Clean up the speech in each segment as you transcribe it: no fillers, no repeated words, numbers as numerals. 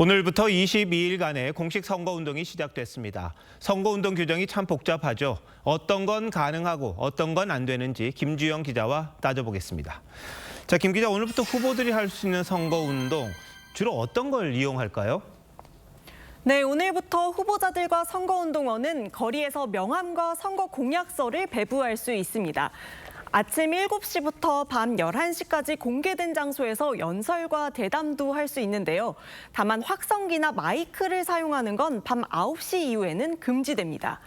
오늘부터 22일간의 공식 선거운동이 시작됐습니다. 선거운동 규정이 참 복잡하죠. 어떤 건 가능하고 어떤 건 안 되는지 김주영 기자와 따져보겠습니다. 자, 김 기자, 오늘부터 후보들이 할 수 있는 선거운동, 주로 어떤 걸 이용할까요? 네, 오늘부터 후보자들과 선거운동원은 거리에서 명함과 선거 공약서를 배부할 수 있습니다. 아침 7시부터 밤 11시까지 공개된 장소에서 연설과 대담도 할 수 있는데요. 다만 확성기나 마이크를 사용하는 건 밤 9시 이후에는 금지됩니다.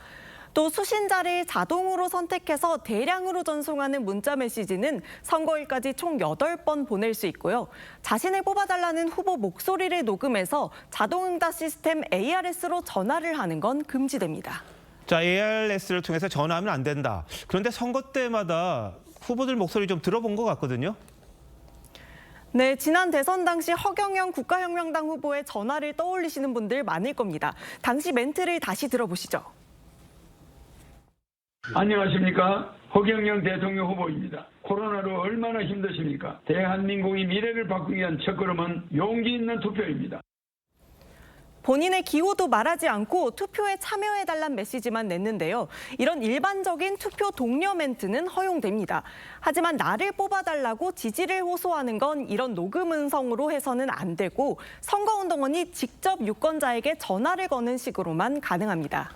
또 수신자를 자동으로 선택해서 대량으로 전송하는 문자 메시지는 선거일까지 총 8번 보낼 수 있고요. 자신을 뽑아달라는 후보 목소리를 녹음해서 자동응답 시스템 ARS로 전화를 하는 건 금지됩니다. 자, ARS를 통해서 전화하면 안 된다. 그런데 선거 때마다 후보들 목소리 좀 들어본 것 같거든요. 네, 지난 대선 당시 허경영 국가혁명당 후보의 전화를 떠올리시는 분들 많을 겁니다. 당시 멘트를 다시 들어보시죠. 안녕하십니까. 허경영 대통령 후보입니다. 코로나로 얼마나 힘드십니까? 대한민국의 미래를 바꾸기 위한 첫걸음은 용기 있는 투표입니다. 본인의 기호도 말하지 않고 투표에 참여해달란 메시지만 냈는데요. 이런 일반적인 투표 독려 멘트는 허용됩니다. 하지만 나를 뽑아달라고 지지를 호소하는 건 이런 녹음 음성으로 해서는 안 되고 선거운동원이 직접 유권자에게 전화를 거는 식으로만 가능합니다.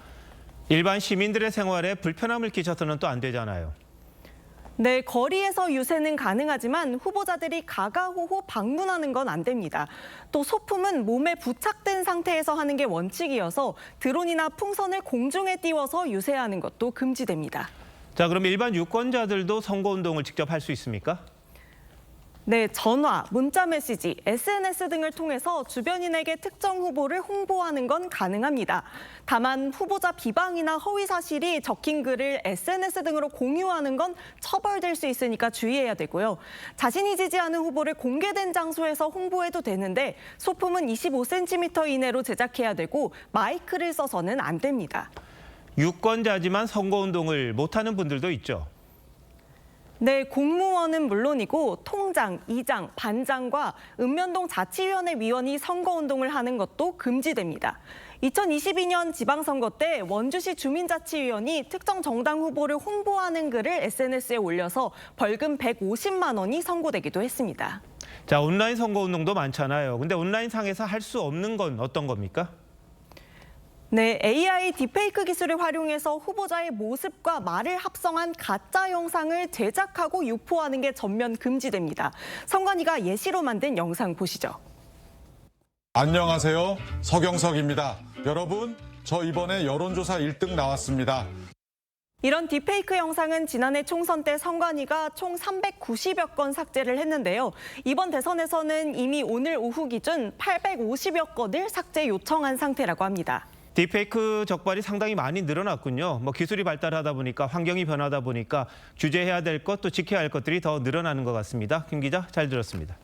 일반 시민들의 생활에 불편함을 끼쳐서는 또 안 되잖아요. 네, 거리에서 유세는 가능하지만 후보자들이 가가호호 방문하는 건 안 됩니다. 또 소품은 몸에 부착된 상태에서 하는 게 원칙이어서 드론이나 풍선을 공중에 띄워서 유세하는 것도 금지됩니다. 자, 그럼 일반 유권자들도 선거운동을 직접 할 수 있습니까? 네, 전화, 문자 메시지, SNS 등을 통해서 주변인에게 특정 후보를 홍보하는 건 가능합니다. 다만 후보자 비방이나 허위 사실이 적힌 글을 SNS 등으로 공유하는 건 처벌될 수 있으니까 주의해야 되고요. 자신이 지지하는 후보를 공개된 장소에서 홍보해도 되는데 소품은 25cm 이내로 제작해야 되고 마이크를 써서는 안 됩니다. 유권자지만 선거운동을 못하는 분들도 있죠. 네, 공무원은 물론이고 통장, 이장, 반장과 읍면동 자치위원회 위원이 선거운동을 하는 것도 금지됩니다. 2022년 지방선거 때 원주시 주민자치위원이 특정 정당 후보를 홍보하는 글을 SNS에 올려서 벌금 150만 원이 선고되기도 했습니다. 자, 온라인 선거운동도 많잖아요. 근데 온라인 상에서 할 수 없는 건 어떤 겁니까? 네, AI 딥페이크 기술을 활용해서 후보자의 모습과 말을 합성한 가짜 영상을 제작하고 유포하는 게 전면 금지됩니다. 선관위가 예시로 만든 영상 보시죠. 안녕하세요. 서경석입니다. 여러분, 저 이번에 여론조사 1등 나왔습니다. 이런 딥페이크 영상은 지난해 총선 때 선관위가 총 390여 건 삭제를 했는데요. 이번 대선에서는 이미 오늘 오후 기준 850여 건을 삭제 요청한 상태라고 합니다. 딥페이크 적발이 상당히 많이 늘어났군요. 기술이 발달하다 보니까 환경이 변하다 보니까 규제해야 될 것, 또 지켜야 할 것들이 더 늘어나는 것 같습니다. 김 기자, 잘 들었습니다.